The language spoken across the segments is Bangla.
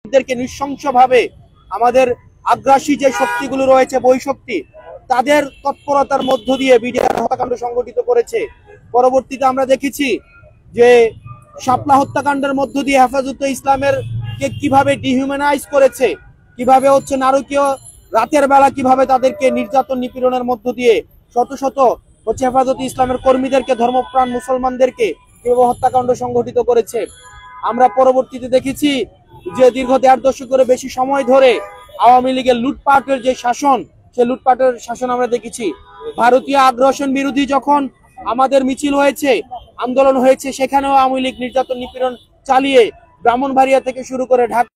এদেরকে নৃশংসভাবে আমাদের আগ্রাসী যে শক্তিগুলো রয়েছে, বহিঃশক্তি, তাদের তৎপরতার মধ্য দিয়ে বিডিআর হত্যাকাণ্ড সংগঠিত করেছে। পরবর্তীতে আমরা দেখেছি যে শাপলা হত্যাকাণ্ডের মধ্য দিয়ে হেফাজতে ইসলামের কে কিভাবে ডিহিউম্যানাইজ করেছে, কিভাবে নারকীয় রাতের বেলা কিভাবে তাদেরকে নির্যাতন নিপীড়নের মধ্য দিয়ে শত শত হেফাজতে ইসলামের কর্মীদেরকে, ধর্মপ্রাণ মুসলমানদেরকে কিভাবে হত্যাকাণ্ড সংগঠিত করেছে। আমরা পরবর্তীতে দেখেছি যে দীর্ঘ 1.5 দশকের বেশি সময় ধরে আওয়ামী লীগের লুটপাটের যে শাসন, সে লুটপাটের শাসন আমরা দেখেছি। ভারতীয় আগ্রাসন বিরোধী যখন আমাদের মিছিল হয়েছে, আন্দোলন হয়েছে, সেখানেও আওয়ামী লীগ নির্যাতন নিপীড়ন চালিয়ে ব্রাহ্মণবাড়িয়া থেকে শুরু করে ঢাকা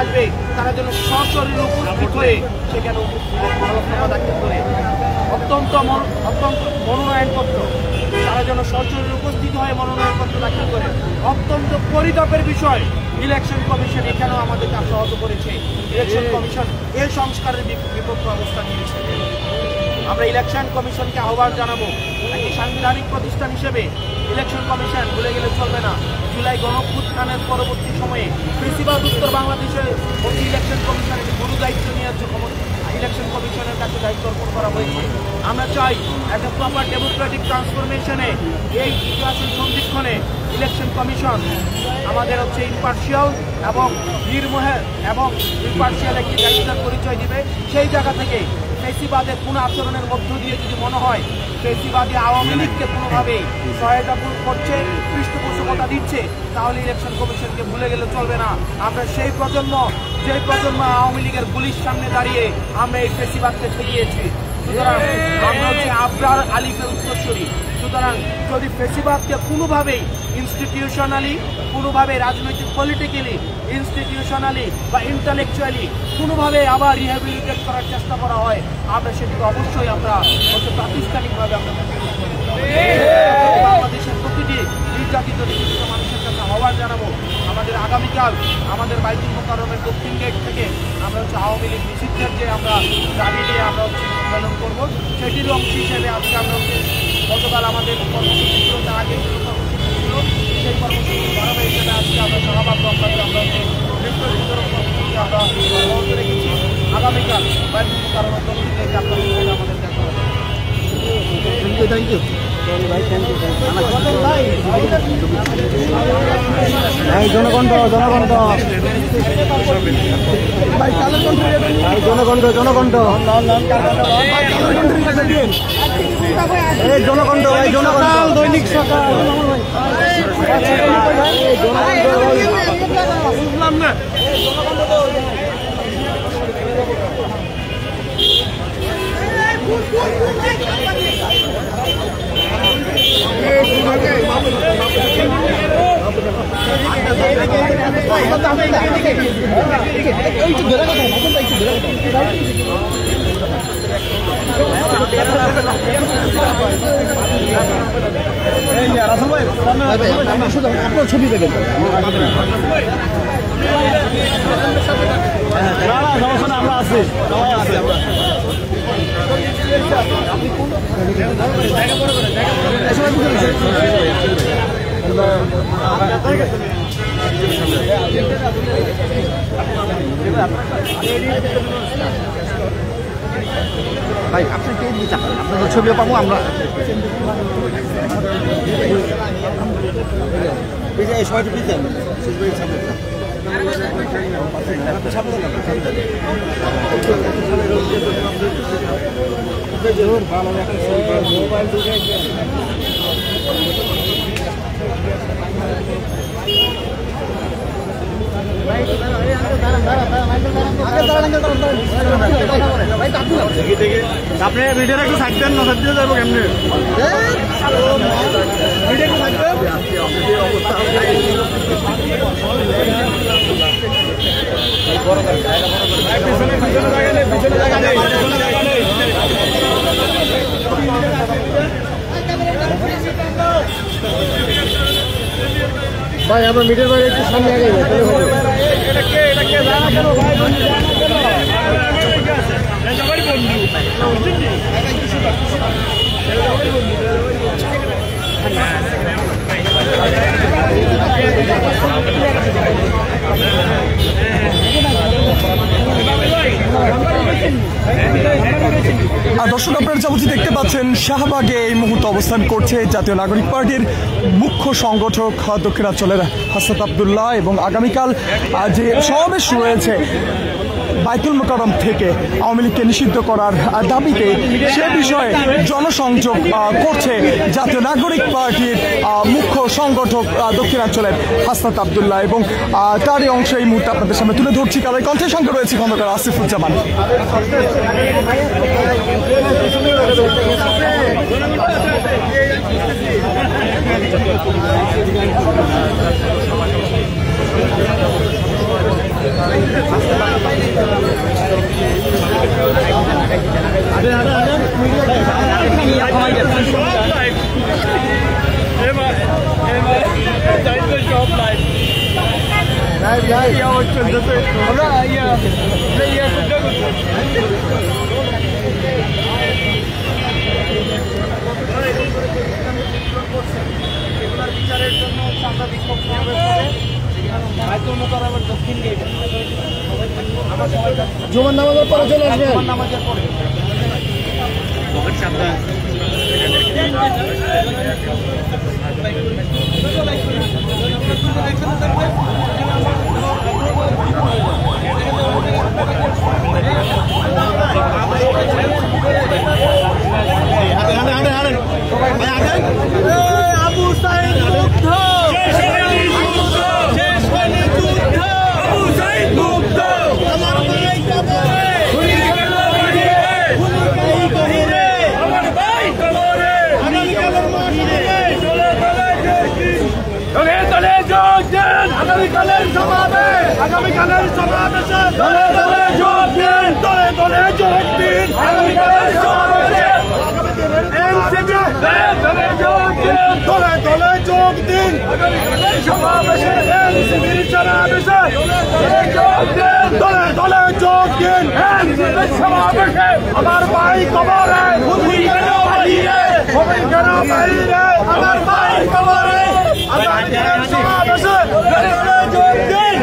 আসবে, তারা যেন সশরীরে উপস্থিত হয়ে সেখানে করে অত্যন্ত মনোনয়নপত্র, তারা যেন সশরীরে উপস্থিত হয়ে মনোনয়নপত্র দাখিল করে। অত্যন্ত পরিতাপের বিষয়, ইলেকশন কমিশন এখানেও আমাদের কাছে সহজ করেছে। ইলেকশন কমিশন এই সংস্কারের বিপক্ষে অবস্থান নিয়েছে। আমরা ইলেকশন কমিশনকে আহ্বান জানাবো, একটি সাংবিধানিক প্রতিষ্ঠান হিসেবে ইলেকশন কমিশন ভুলে গেলে চলবে না। জুলাই গণঅভ্যুত্থানের পরবর্তী সময়ে ফেসিবাদ উত্তর বাংলাদেশের ইলেকশন কমিশনের গুরু দায়িত্ব নেওয়ার জন্য ইলেকশন কমিশনের কাছে দায়িত্ব অর্পণ করা হয়েছে। আমরা চাই একটা প্রপার ডেমোক্রেটিক ট্রান্সফরমেশনে, এই নির্বাচন সন্ধিক্ষণে ইলেকশন কমিশন আমাদের ইম্পার্শিয়াল এবং নির্মোহে এবং ইম্পার্শিয়াল একটি দায়িত্বের পরিচয় দিবে। সেই জায়গা থেকে ফেসিবাদের কোনো আচরণের মধ্য দিয়ে যদি মনে হয় ফেসিবাদী আওয়ামী লীগকে কোনোভাবে সহায়তা করছে, পৃষ্ঠপোষকতা দিচ্ছে, তাহলে ইলেকশন কমিশনকে ভুলে গেলে চলবে না। আমরা সেই প্রজন্ম, যে প্রজন্ম আওয়ামী লীগের গুলির সামনে দাঁড়িয়ে আমরা এই ফেসিবাদকে ঠেকিয়েছি। সুতরাং আমরা আবরার আলিফের উত্তরসূরি। সুতরাং যদি ফেসিবাদকে কোনোভাবেই ইনস্টিটিউশনালি, কোনোভাবে রাজনৈতিক পলিটিক্যালি, ইনস্টিটিউশনালি বা ইন্টালেকচুয়ালি কোনোভাবে আবার রিহ্যাবিলিটেট করার চেষ্টা করা হয়, আমরা সেটিকে অবশ্যই আমরা প্রাতিষ্ঠানিকভাবে আমরা বাংলাদেশের প্রতিটি নির্যাতিত নিপীড়িত মানুষের কাছে আহ্বান জানাবো। আমাদের আগামীকাল আমাদের বাইতুল মোকাররমের দক্ষিণ গেট থেকে আমরা আওয়ামী লীগ নিষিদ্ধের যে আমরা দাবি নিয়ে আমরা সম্মেলন করবো, সেটির অংশ হিসেবে আজকে আমরা গতকাল আমাদের কর্মসূচি আগে জনকণ্ঠ জনকণ্ঠ জনকণ্ঠ জনকণ্ঠ এই জনকণ্ঠ এই জনকণ্ঠ দৈনিক সকাল বুঝলাম না আপনার ছবি দেখেন আমরা আছি সবাই আছি আমরা ভাই আপনি কে দিকে চান আপনাদের ছবিও পাবো আমরা এই সবাই প্লিজ যান আপনি ভিডিওটা একটু সাইড দেন না সাইড দিয়ে যাবো কেমনি ভিডিও একটু সাইড দেন ভাই আমার মিটার বাইরে একটু সামনে আগে দর্শক আপনারা যাবতীয় দেখতে পাচ্ছেন শাহবাগে এই মুহূর্তে অবস্থান করছে জাতীয় নাগরিক পার্টির মুখ্য সংগঠক দক্ষিণাঞ্চলের হাসনাত আব্দুল্লাহ এবং আগামীকাল যে সমাবেশ রয়েছে বাইতুল মোকাররম থেকে আওয়ামী লীগকে নিষিদ্ধ করার দাবিতে সে বিষয়ে জনসংযোগ করছে জাতীয় নাগরিক পার্টির মুখ্য সংগঠক দক্ষিণাঞ্চলের হাসনাত আব্দুল্লাহ এবং তারই অংশ এই মুহূর্তে আপনাদের সামনে তুলে ধরছি। কারণ কণ্ঠের সঙ্গে রয়েছে খন্দকার আসিফুজ্জামান। বিচারের জন্য আমরা বিক্ষোভ সমাবেশ করে বাইতুল মোকাররমের দক্ষিণ গেটে আমরা সবাই জুমার নামাজের পরে চলে আসবেন। জুমার নামাজের পরে আবু সাইদ মুগ্ধ আবু সাইদ মুগ্ধ আমার ভাই কবরে আমার ভাই কবরে আগামীকালের মাঠে চলে চলে যোগ দেন আগামীকালের সমাবেশে যোগ দেন দলে যোগ দিন আগামীকালের সমাবেশে দলে যোগ দিন সমাবেশে দলে যোগ দিন সমাবেশে আমার ভাই কবরে আমার ভাই কবরে সমাবেশে যোগ দিন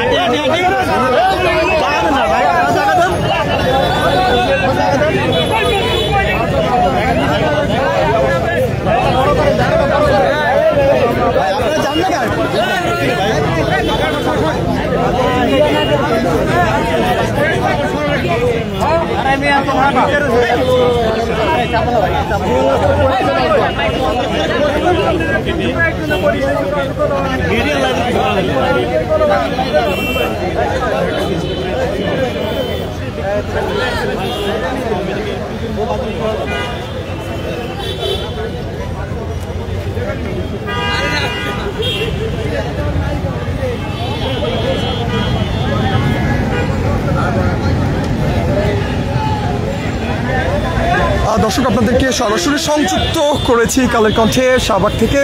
দর্শক আপনাদেরকে সরাসরি সংযুক্ত করেছি কালের কণ্ঠে শাহবাগ থেকে।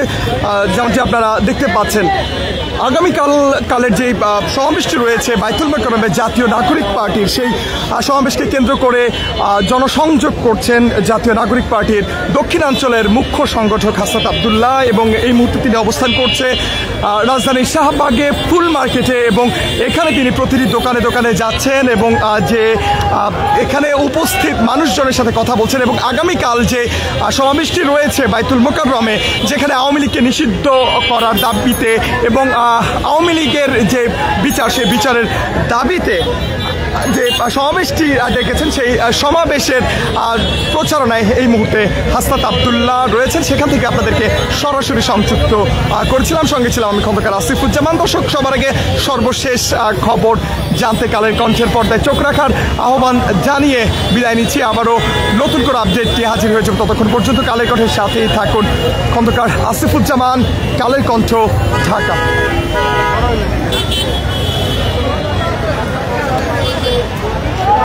যেমনটি আপনারা দেখতে পাচ্ছেন, কালের যে সমাবেশটি রয়েছে বাইতুল মোকাররমে জাতীয় নাগরিক পার্টির, সেই সমাবেশকে কেন্দ্র করে জনসংযোগ করছেন জাতীয় নাগরিক পার্টির দক্ষিণাঞ্চলের মুখ্য সংগঠক হাসনাত আব্দুল্লাহ, এবং এই মুহূর্তে তিনি অবস্থান করছে রাজধানীর শাহবাগে ফুল মার্কেটে, এবং এখানে তিনি প্রতিটি দোকানে দোকানে যাচ্ছেন এবং যে এখানে উপস্থিত মানুষজনের সাথে কথা বলছেন। এবং আগামীকাল যে সমাবেশটি রয়েছে বাইতুল মোকাররমে, যেখানে আওয়ামী লীগকে নিষিদ্ধ করার দাবিতে এবং আওয়ামী লীগের যে বিচার, সেই বিচারের দাবিতে যে সমাবেশটি ডেকেছেন, সেই সমাবেশের প্রচারণায় এই মুহূর্তে হাসনাত আব্দুল্লাহ রয়েছেন। সেখান থেকে আপনাদেরকে সরাসরি সংযুক্ত করেছিলাম, সঙ্গে ছিলাম আমি খন্দকার আসিফুজ্জামান। দর্শক, সবার আগে সর্বশেষ খবর জানতে কালের কণ্ঠের পর্দায় চোখ রাখার আহ্বান জানিয়ে বিদায় নিচ্ছি। আবারও নতুন করে আপডেট নিয়ে হাজির হয়ে যাব। ততক্ষণ পর্যন্ত কালের কণ্ঠের সাথেই থাকুন। খন্দকার আসিফুজ্জামান, কালের কণ্ঠ, ঢাকা।